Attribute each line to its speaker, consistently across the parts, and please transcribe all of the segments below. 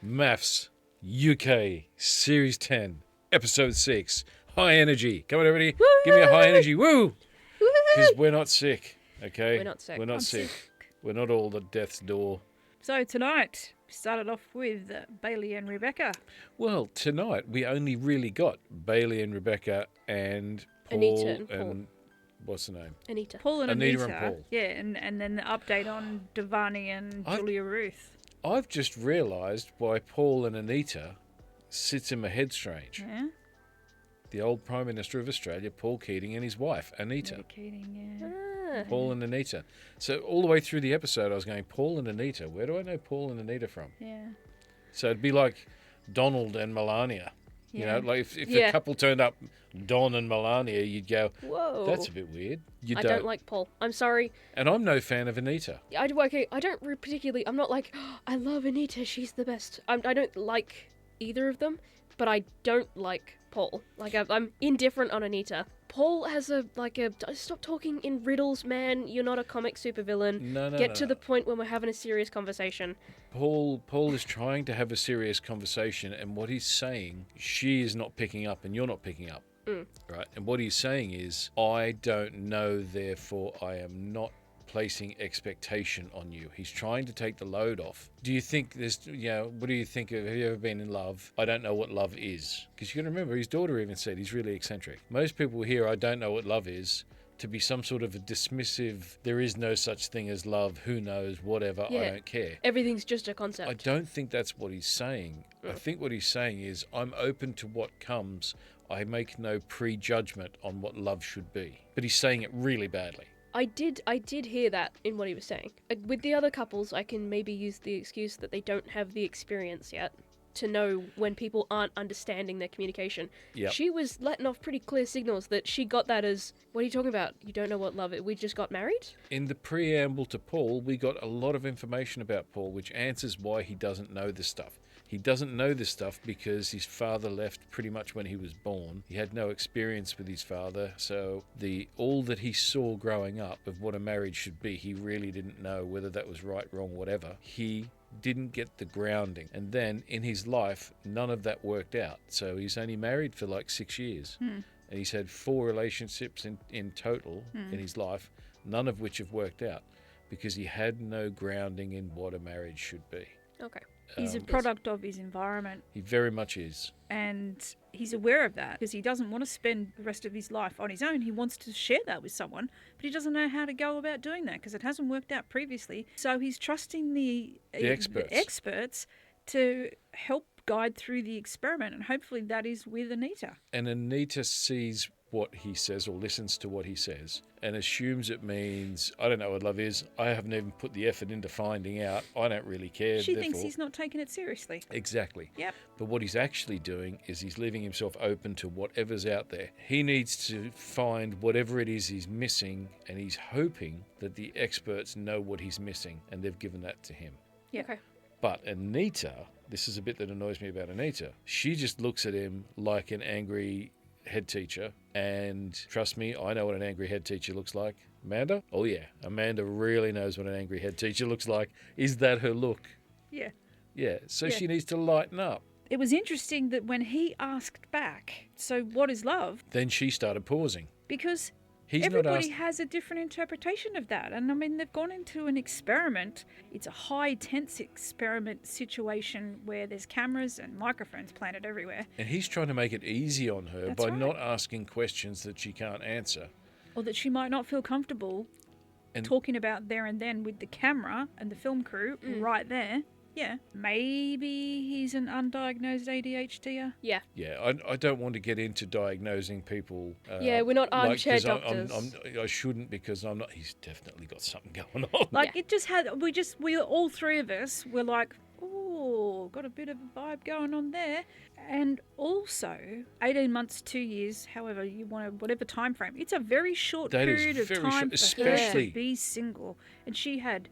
Speaker 1: MAFS UK Series 10, Episode 6. High energy. Come on, everybody.
Speaker 2: Woo!
Speaker 1: Give me a high energy. Woo!
Speaker 2: Woo!
Speaker 1: Because we're not sick, okay?
Speaker 2: We're not sick.
Speaker 1: We're not
Speaker 3: I'm
Speaker 1: sick.
Speaker 3: sick.
Speaker 1: We're not all at death's door.
Speaker 3: So tonight, we started off with Bailey and Rebecca.
Speaker 1: Well, tonight we only really got Bailey and Rebecca and Paul
Speaker 2: Anita and Paul.
Speaker 1: What's the name?
Speaker 2: Anita.
Speaker 3: Paul and
Speaker 1: Anita
Speaker 3: Anita.
Speaker 1: and Paul.
Speaker 3: Yeah, and then the update on Davarni and Julia-Ruth.
Speaker 1: I've just realised why Paul and Anita sits in my head strange.
Speaker 3: Yeah.
Speaker 1: The old Prime Minister of Australia, Paul Keating, and his wife, Anita.
Speaker 3: Anita Keating, yeah.
Speaker 2: Ah.
Speaker 1: Paul and Anita. So all the way through the episode, I was going, Paul and Anita. Where do I know Paul and Anita from?
Speaker 3: Yeah.
Speaker 1: So it'd be like Donald and Melania. You know,
Speaker 3: Yeah.
Speaker 1: like if
Speaker 2: Yeah.
Speaker 1: the couple turned up, Don and Melania, you'd go,
Speaker 2: Whoa.
Speaker 1: that's a bit weird. You
Speaker 2: I don't like Paul. I'm sorry.
Speaker 1: And I'm no fan of Anita.
Speaker 2: I don't particularly. I'm not like, "Oh, I love Anita. She's the best. I don't like either of them, but I don't like Paul. Like I'm indifferent on Anita. Paul has stop talking in riddles, man. You're not a comic supervillain.
Speaker 1: No, no,
Speaker 2: Get
Speaker 1: no,
Speaker 2: to
Speaker 1: no.
Speaker 2: the point when we're having a serious conversation.
Speaker 1: Paul is trying to have a serious conversation, and what he's saying, she is not picking up, and you're not picking up. Right? And what he's saying is, I don't know, therefore I am not placing expectation on you. He's trying to take the load off. Do you think there's, what do you think of, have you ever been in love? I don't know what love is. Because you got to remember, his daughter even said he's really eccentric. Most people hear, I don't know what love is, to be some sort of a dismissive, there is no such thing as love, who knows, whatever, I
Speaker 2: Yeah.
Speaker 1: don't care.
Speaker 2: Everything's just a concept.
Speaker 1: I don't think that's what he's saying. I think what he's saying is, I'm open to what comes. I make no prejudgment on what love should be. But he's saying it really badly.
Speaker 2: I did hear that in what he was saying. With the other couples, I can maybe use the excuse that they don't have the experience yet to know when people aren't understanding their communication.
Speaker 1: Yep.
Speaker 2: She was letting off pretty clear signals that she got that as, what are you talking about? You don't know what love is. We just got married?
Speaker 1: In the preamble to Paul, we got a lot of information about Paul, which answers why he doesn't know this stuff. He doesn't know this stuff because his father left pretty much when he was born. He had no experience with his father, so all that he saw growing up of what a marriage should be, he really didn't know whether that was right, wrong, whatever. He didn't get the grounding. And then in his life, none of that worked out. So he's only married for like 6 years. And he's had 4 relationships in total in his life, none of which have worked out because he had no grounding in what a marriage should be.
Speaker 2: Okay.
Speaker 3: He's a product of his environment,
Speaker 1: He very much is.
Speaker 3: and he's aware of that because he doesn't want to spend the rest of his life on his own. He wants to share that with someone, but he doesn't know how to go about doing that because it hasn't worked out previously. So he's trusting the experts to help guide through the experiment, and hopefully that is with Anita.
Speaker 1: And Anita sees what he says or listens to what he says and assumes it means, I don't know what love is. I haven't even put the effort into finding out. I don't really care.
Speaker 3: She thinks
Speaker 1: therefore.
Speaker 3: he's not taking it seriously.
Speaker 1: Exactly.
Speaker 3: Yep.
Speaker 1: But what he's actually doing is he's leaving himself open to whatever's out there. He needs to find whatever it is he's missing, and he's hoping that the experts know what he's missing, and they've given that to him.
Speaker 3: Yeah.
Speaker 2: Okay.
Speaker 1: But Anita, this is a bit that annoys me about Anita, she just looks at him like an angry head teacher, and trust me, I know what an angry head teacher looks like. Amanda? Oh yeah, Amanda really knows what an angry head teacher looks like. Is that her look?
Speaker 3: Yeah.
Speaker 1: Yeah, so
Speaker 3: Yeah.
Speaker 1: she needs to lighten up.
Speaker 3: It was interesting that when he asked back, so what is love?
Speaker 1: Then she started pausing.
Speaker 3: Because
Speaker 1: He's not
Speaker 3: everybody
Speaker 1: asked.
Speaker 3: has a different interpretation of that. And I mean, they've gone into an experiment. It's a high tense experiment situation where there's cameras and microphones planted everywhere.
Speaker 1: And he's trying to make it easy on her
Speaker 3: That's
Speaker 1: by
Speaker 3: right.
Speaker 1: not asking questions that she can't answer.
Speaker 3: Or that she might not feel comfortable
Speaker 1: And-
Speaker 3: talking about there and then with the camera and the film crew right there. Yeah. Maybe he's an undiagnosed ADHDer.
Speaker 2: Yeah.
Speaker 1: Yeah, I don't want to get into diagnosing people.
Speaker 2: Yeah, we're not armchair
Speaker 1: 'cause
Speaker 2: doctors.
Speaker 1: I shouldn't, because I'm not. He's definitely got something going on.
Speaker 3: Like
Speaker 2: Yeah.
Speaker 3: it just had, we all three of us were like, oh, got a bit of a vibe going on there. And also, 18 months, 2 years, however you want to, whatever time frame, it's a very short
Speaker 1: That is
Speaker 3: period of
Speaker 1: very
Speaker 3: time
Speaker 1: short,
Speaker 3: for her
Speaker 1: especially-
Speaker 3: to be single. And she had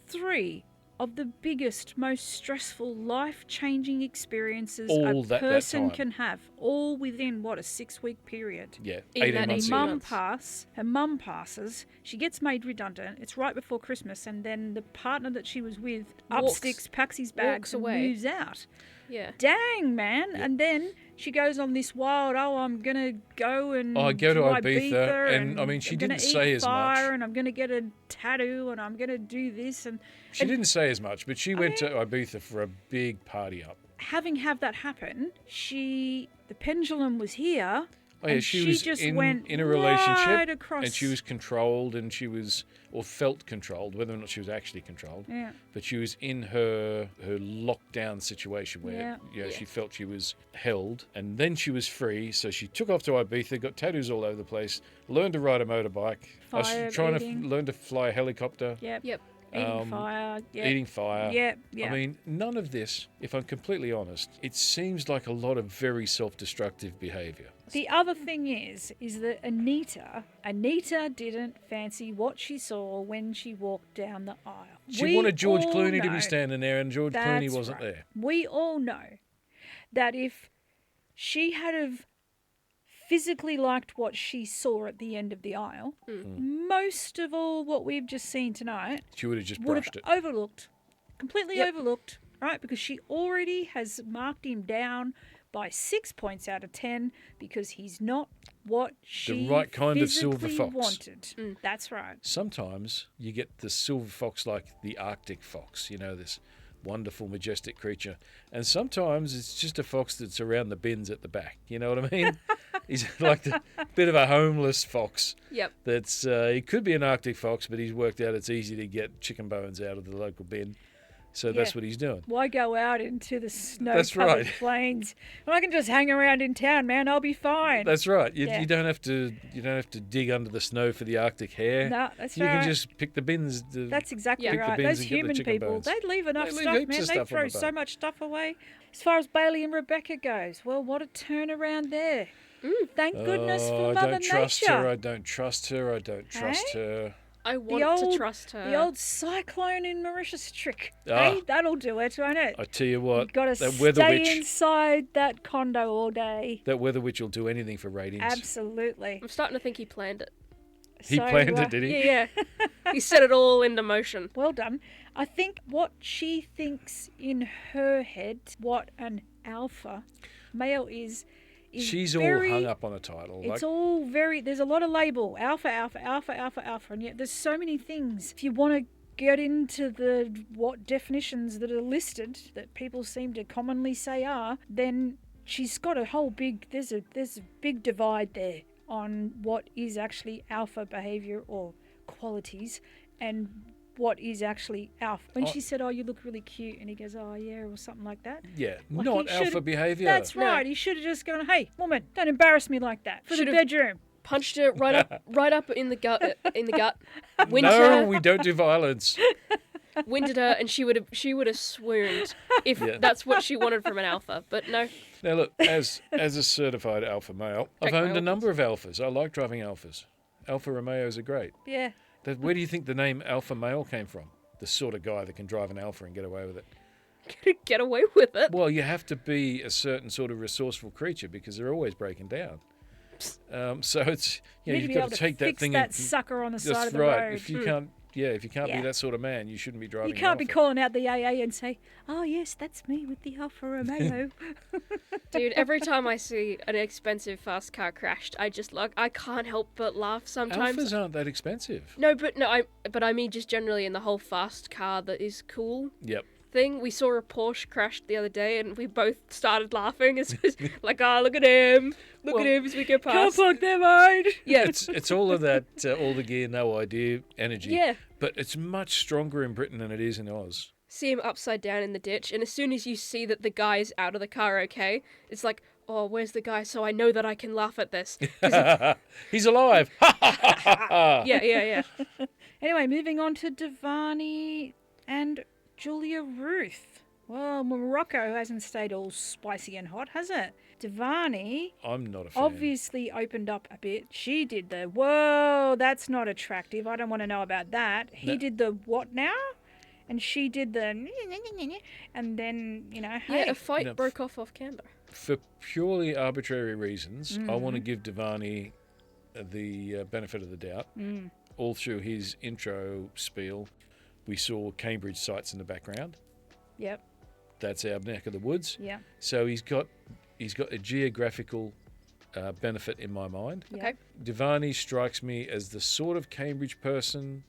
Speaker 3: 3 of the biggest, most stressful, life-changing experiences
Speaker 1: All
Speaker 3: a
Speaker 1: that
Speaker 3: person
Speaker 1: time.
Speaker 3: can have, all within, what, a 6-week period.
Speaker 1: Yeah,
Speaker 2: In
Speaker 1: 18
Speaker 2: that
Speaker 1: months.
Speaker 2: 18 months.
Speaker 3: Her mum passes, she gets made redundant, it's right before Christmas, and then the partner that she was with up
Speaker 2: Walks-
Speaker 3: sticks, packs his bags
Speaker 2: walks
Speaker 3: and
Speaker 2: away.
Speaker 3: moves out.
Speaker 2: Yeah.
Speaker 3: Dang, man.
Speaker 1: Yep.
Speaker 3: And then she goes on this wild, I'm going to go and
Speaker 1: I go to
Speaker 3: do
Speaker 1: Ibiza, and, I mean, she
Speaker 3: I'm gonna
Speaker 1: didn't say
Speaker 3: eat
Speaker 1: as
Speaker 3: fire,
Speaker 1: much.
Speaker 3: and I'm going to get a tattoo, and I'm going to do this. And
Speaker 1: She didn't say as much, but she went to Ibiza for a big party up.
Speaker 3: having have that happen, the pendulum was here.
Speaker 1: Oh, yeah,
Speaker 3: and
Speaker 1: she was
Speaker 3: just
Speaker 1: in
Speaker 3: went
Speaker 1: a relationship,
Speaker 3: right across.
Speaker 1: and she was controlled, and she was, or felt controlled, whether or not she was actually controlled.
Speaker 3: Yeah.
Speaker 1: But she was in her lockdown situation where
Speaker 3: Yeah.
Speaker 2: Yeah.
Speaker 1: she felt she was held, and then she was free. So she took off to Ibiza, got tattoos all over the place, learned to ride a motorbike. I
Speaker 3: Fire
Speaker 1: was trying
Speaker 3: eating.
Speaker 1: to learn to fly a helicopter,
Speaker 3: Yep.
Speaker 2: Yep.
Speaker 3: Eating fire. Yep.
Speaker 1: eating fire.
Speaker 3: Yep. Yep.
Speaker 1: I mean, none of this, if I'm completely honest, it seems like a lot of very self-destructive behaviour.
Speaker 3: The other thing is that Anita didn't fancy what she saw when she walked down the aisle.
Speaker 1: She wanted George
Speaker 3: all
Speaker 1: Clooney to
Speaker 3: know-
Speaker 1: be standing there, and George Clooney
Speaker 3: That's
Speaker 1: wasn't
Speaker 3: right.
Speaker 1: there.
Speaker 3: We all know that if she had have physically liked what she saw at the end of the aisle, most of all what we've just seen tonight
Speaker 1: She would have just
Speaker 3: would have
Speaker 1: brushed it.
Speaker 3: overlooked, completely
Speaker 2: Yep.
Speaker 3: overlooked, right? Because she already has marked him down by 6 points out of 10 because he's not what she
Speaker 1: right kind of silver
Speaker 3: physically
Speaker 1: fox.
Speaker 3: wanted. That's right.
Speaker 1: Sometimes you get the silver fox like the Arctic fox, this wonderful, majestic creature. And sometimes it's just a fox that's around the bins at the back. You know what I mean? He's like the bit of a homeless fox.
Speaker 2: Yep.
Speaker 1: That's he could be an Arctic fox, but he's worked out it's easy to get chicken bones out of the local bin. So that's
Speaker 3: Yeah.
Speaker 1: what he's doing.
Speaker 3: Why go out into the
Speaker 1: That's
Speaker 3: snow-covered
Speaker 1: right.
Speaker 3: plains? Well, I can just hang around in town, man. I'll be fine.
Speaker 1: That's right. You
Speaker 3: Yeah.
Speaker 1: don't have to dig under the snow for the Arctic hare.
Speaker 3: No, that's
Speaker 1: you
Speaker 3: right.
Speaker 1: can just pick the bins.
Speaker 3: That's exactly
Speaker 2: Yeah.
Speaker 1: Pick the
Speaker 3: right.
Speaker 1: bins
Speaker 3: Those
Speaker 1: and get the
Speaker 3: human
Speaker 1: chicken
Speaker 3: people,
Speaker 1: bones.
Speaker 3: they leave enough
Speaker 1: They leave
Speaker 3: stuff,
Speaker 1: heaps
Speaker 3: man.
Speaker 1: of
Speaker 3: They
Speaker 1: stuff on
Speaker 3: throw
Speaker 1: the
Speaker 3: so
Speaker 1: boat.
Speaker 3: much stuff away. As far as Bailey and Rebecca goes, well, what a turnaround there. Thank goodness for
Speaker 1: I
Speaker 3: Mother
Speaker 1: don't trust
Speaker 3: Nature.
Speaker 1: her. I don't trust her. I don't trust her.
Speaker 2: I want to trust her.
Speaker 3: The old cyclone in Mauritius trick.
Speaker 1: Ah.
Speaker 3: Hey, that'll do it, won't it?
Speaker 1: I tell you what,
Speaker 3: You've got to
Speaker 1: that weather
Speaker 3: stay
Speaker 1: witch.
Speaker 3: inside that condo all day.
Speaker 1: That weather witch will do anything for ratings.
Speaker 3: Absolutely.
Speaker 2: I'm starting to think he planned it.
Speaker 1: He
Speaker 3: So,
Speaker 1: planned it, did he?
Speaker 2: Yeah. He set it all into motion.
Speaker 3: Well done. I think what she thinks in her head, what an alpha male is
Speaker 1: She's
Speaker 3: very,
Speaker 1: all hung up on a title.
Speaker 3: It's all very, there's a lot of label. Alpha, alpha, alpha, alpha, alpha. And yet there's so many things. If you want to get into what definitions that are listed that people seem to commonly say are, then she's got a whole there's a big divide there on what is actually alpha behavior or qualities and what is actually alpha. When she said, you look really cute, and he goes, yeah, or something like that.
Speaker 1: Yeah,
Speaker 3: Like
Speaker 1: not
Speaker 3: he
Speaker 1: alpha
Speaker 3: should've-
Speaker 1: behaviour.
Speaker 3: That's
Speaker 2: No.
Speaker 3: right. He should have just gone, hey, woman, don't embarrass me like that. For
Speaker 2: Should've-
Speaker 3: the bedroom.
Speaker 2: Punched her right up in the gut. Winded
Speaker 1: No,
Speaker 2: her,
Speaker 1: we don't do violence.
Speaker 2: winded her, and she would have swooned if
Speaker 1: Yeah.
Speaker 2: that's what she wanted from an alpha. But no.
Speaker 1: Now look, as a certified alpha male, I've
Speaker 2: Check my
Speaker 1: owned a
Speaker 2: alphas.
Speaker 1: number of alphas. I like driving alphas. Alfa Romeos are great.
Speaker 3: Yeah.
Speaker 1: Where do you think the name alpha male came from? The sort of guy that can drive an alpha and get away with it.
Speaker 2: Get away with it.
Speaker 1: Well, you have to be a certain sort of resourceful creature because they're always breaking down. So it's
Speaker 3: You need to
Speaker 1: you've
Speaker 3: be
Speaker 1: got
Speaker 3: able
Speaker 1: to
Speaker 3: to
Speaker 1: take that
Speaker 3: fix
Speaker 1: thing.
Speaker 3: that sucker on the side
Speaker 1: That's
Speaker 3: of the
Speaker 1: right.
Speaker 3: road.
Speaker 1: If you can't, if you can't
Speaker 3: Yeah.
Speaker 1: be that sort of man, you shouldn't be driving.
Speaker 3: You can't be
Speaker 1: an Alfa.
Speaker 3: calling out the AA and say, oh, yes, that's me with the Alfa Romeo.
Speaker 2: Dude, every time I see an expensive fast car crashed, I can't help but laugh sometimes.
Speaker 1: Alphas aren't that expensive.
Speaker 2: I mean just generally in the whole fast car that is cool
Speaker 1: Yep.
Speaker 2: thing. We saw a Porsche crash the other day and we both started laughing. It's just like, look at him. Look at him as we go
Speaker 3: Can't
Speaker 2: past.
Speaker 3: plug their mind.
Speaker 2: Yeah.
Speaker 1: It's all of that, all the gear, no idea energy.
Speaker 2: Yeah.
Speaker 1: But it's much stronger in Britain than it is in Oz.
Speaker 2: See him upside down in the ditch, and as soon as you see that the guy is out of the car okay, it's like, oh, where's the guy? So I know that I can laugh at this.
Speaker 1: He's alive.
Speaker 2: Yeah.
Speaker 3: Anyway, moving on to Davarni and Julia-Ruth. Well, Morocco hasn't stayed all spicy and hot, has it? Davarni
Speaker 1: I'm not a fan.
Speaker 3: obviously opened up a bit. She did whoa, that's not attractive. I don't want to know about that. He
Speaker 1: No.
Speaker 3: did the what now? and she did the, and then hey,
Speaker 2: Yeah, a fight
Speaker 1: No,
Speaker 2: broke off camera.
Speaker 1: For purely arbitrary reasons, I want to give Davarni the benefit of the doubt. All through his intro spiel, we saw Cambridge sites in the background.
Speaker 3: yep,
Speaker 1: That's our neck of the woods.
Speaker 3: yeah,
Speaker 1: So he's got a geographical benefit in my mind.
Speaker 3: yeah.
Speaker 2: Okay.
Speaker 1: Davarni strikes me as the sort of Cambridge person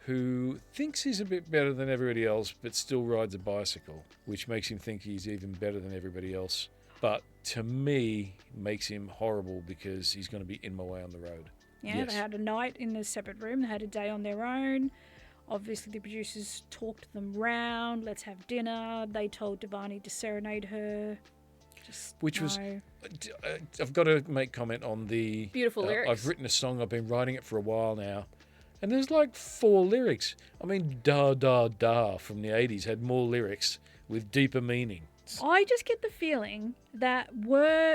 Speaker 1: who thinks he's a bit better than everybody else, but still rides a bicycle, which makes him think he's even better than everybody else. But to me, makes him horrible because he's going to be in my way on the road.
Speaker 3: Yeah,
Speaker 1: Yes.
Speaker 3: they had a night in a separate room. They had a day on their own. Obviously, the producers talked them round. Let's have dinner. They told Davarni to serenade her. Just
Speaker 1: Which was-
Speaker 3: no.
Speaker 1: I've got to make comment on the
Speaker 2: Beautiful lyrics.
Speaker 1: I've written a song. I've been writing it for a while now, and there's like 4 lyrics. I mean, "Da Da Da" from the '80s had more lyrics with deeper meaning.
Speaker 3: I just get the feeling that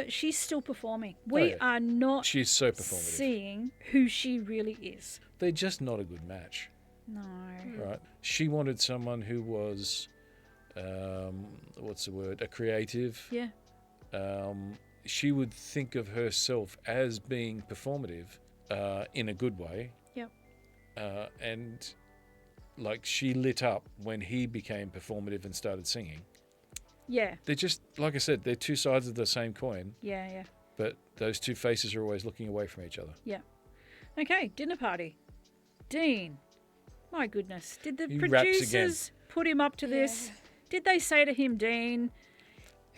Speaker 3: she's still performing. We
Speaker 1: yeah.
Speaker 3: are not
Speaker 1: She's so performative.
Speaker 3: seeing who she really is.
Speaker 1: They're just not a good match,
Speaker 3: No.
Speaker 1: right? She wanted someone who was, what's the word? A creative.
Speaker 3: Yeah.
Speaker 1: She would think of herself as being performative in a good way.
Speaker 3: Yep.
Speaker 1: And like she lit up when he became performative and started singing.
Speaker 3: Yeah.
Speaker 1: They're just, like I said, they're two sides of the same coin,
Speaker 3: Yeah.
Speaker 1: but those two faces are always looking away from each other.
Speaker 3: Okay, dinner party. Dean. My goodness. Did the
Speaker 1: He raps again.
Speaker 3: producers put him up to this? Did they say to him, Dean?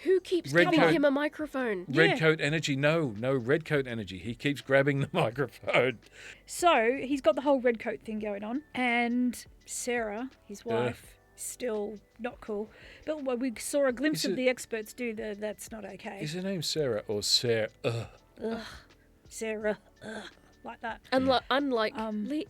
Speaker 2: Who keeps
Speaker 1: Red
Speaker 2: giving
Speaker 1: coat.
Speaker 2: him a microphone?
Speaker 3: Yeah.
Speaker 1: Red coat energy. No, red coat energy. He keeps grabbing the microphone.
Speaker 3: So he's got the whole red coat thing going on, and Sarah, his wife, still not cool. But when we saw a glimpse
Speaker 1: Is
Speaker 3: of
Speaker 1: it-
Speaker 3: the experts do that's not okay.
Speaker 1: Is her name Sarah or Sarah?
Speaker 3: Ugh. Sarah, like that.
Speaker 2: Unlike
Speaker 3: Um,
Speaker 2: Lee.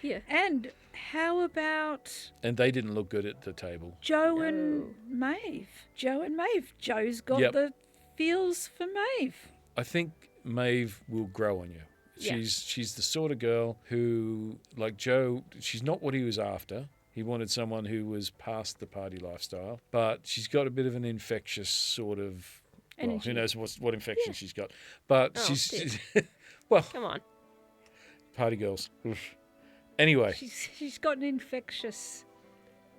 Speaker 2: Yeah.
Speaker 3: And how about
Speaker 1: And they didn't look good at the table.
Speaker 3: Joe and Maeve? Joe's got
Speaker 1: Yep.
Speaker 3: the feels for Maeve.
Speaker 1: I think Maeve will grow on you.
Speaker 2: Yeah.
Speaker 1: She's the sort of girl who, like Joe, she's not what he was after. He wanted someone who was past the party lifestyle, but she's got a bit of an infectious sort of. Well,
Speaker 3: Energy.
Speaker 1: who knows what infection she's got? But
Speaker 2: Oh,
Speaker 1: she's well,
Speaker 2: Come on.
Speaker 1: party girls. Oof. Anyway,
Speaker 3: She's got an infectious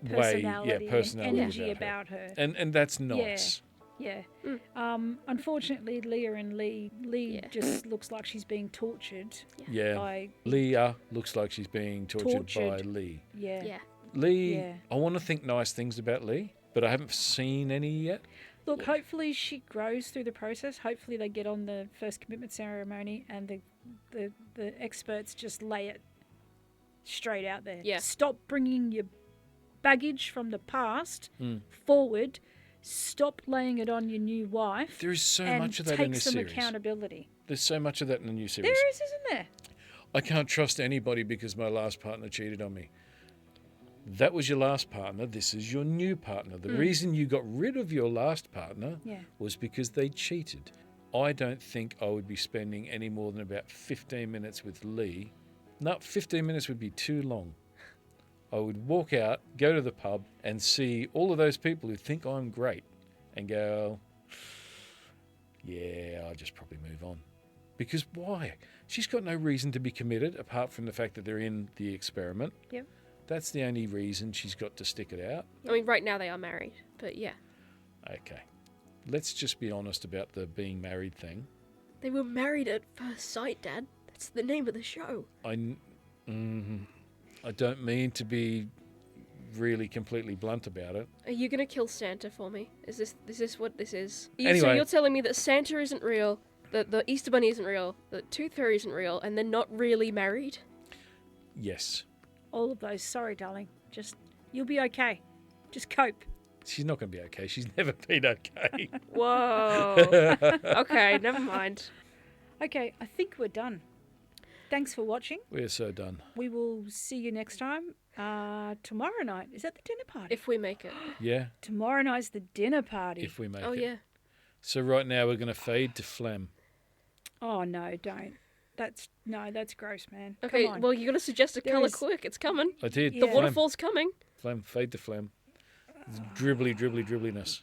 Speaker 1: way,
Speaker 3: personality,
Speaker 1: personality
Speaker 3: and energy
Speaker 1: about her.
Speaker 3: about her.
Speaker 1: And that's nice.
Speaker 3: Yeah.
Speaker 2: Mm.
Speaker 3: Unfortunately, Leah and Lee
Speaker 2: Yeah.
Speaker 3: just looks like she's being tortured
Speaker 1: Yeah.
Speaker 3: by.
Speaker 1: Leah looks like she's being tortured by
Speaker 3: Tortured.
Speaker 1: Lee.
Speaker 3: Yeah.
Speaker 2: Yeah.
Speaker 1: Lee,
Speaker 3: Yeah.
Speaker 1: I want to think nice things about Lee, but I haven't seen any yet.
Speaker 3: Look, hopefully she grows through the process. Hopefully they get on the first commitment ceremony and the experts just lay it straight out there.
Speaker 2: Yeah.
Speaker 3: Stop bringing your baggage from the past
Speaker 1: Mm.
Speaker 3: forward. Stop laying it on your new wife.
Speaker 1: There is so
Speaker 3: and
Speaker 1: much of that
Speaker 3: take
Speaker 1: in this
Speaker 3: some
Speaker 1: series.
Speaker 3: accountability.
Speaker 1: There's so much of that in the new series.
Speaker 3: There is, isn't there?
Speaker 1: I can't trust anybody because my last partner cheated on me. That was your last partner. This is your new partner. The reason you got rid of your last partner
Speaker 3: Yeah.
Speaker 1: was because they cheated. I don't think I would be spending any more than about 15 minutes with Lee. No, 15 minutes would be too long. I would walk out, go to the pub, and see all of those people who think I'm great and go, yeah, I'll just probably move on. Because why? She's got no reason to be committed apart from the fact that they're in the experiment.
Speaker 3: Yep.
Speaker 1: That's the only reason she's got to stick it out.
Speaker 2: I mean, right now they are married, but yeah.
Speaker 1: Okay. Let's just be honest about the being married thing.
Speaker 2: They were married at first sight, Dad. That's the name of the show.
Speaker 1: I don't mean to be really completely blunt about it.
Speaker 2: Are you gonna kill Santa for me? Is this what this is? So
Speaker 1: Anyway.
Speaker 2: you're telling me that Santa isn't real, that the Easter Bunny isn't real, that Tooth Fairy isn't real, and they're not really married?
Speaker 1: Yes.
Speaker 3: All of those. Sorry, darling. Just, you'll be okay. Just cope.
Speaker 1: She's not going to be okay. She's never been okay.
Speaker 2: Whoa. Okay, never mind.
Speaker 3: Okay, I think we're done. Thanks for watching.
Speaker 1: We're so done.
Speaker 3: We will see you next time. Tomorrow night. Is that the dinner party?
Speaker 2: If we make it.
Speaker 1: Yeah,
Speaker 3: Tomorrow night's the dinner party.
Speaker 1: if we make
Speaker 2: Oh
Speaker 1: it.
Speaker 2: yeah.
Speaker 1: So right now we're going to fade to phlegm.
Speaker 3: Oh, no, don't. That's gross, man.
Speaker 2: Okay,
Speaker 3: Come on.
Speaker 2: well, you got to suggest a
Speaker 3: There
Speaker 2: colour
Speaker 3: is-
Speaker 2: quick. It's coming.
Speaker 1: I did.
Speaker 3: Yeah.
Speaker 2: The
Speaker 1: Phlegm.
Speaker 2: waterfall's coming.
Speaker 1: Phlegm. Fade to phlegm. Dribbly, dribbly, dribbliness.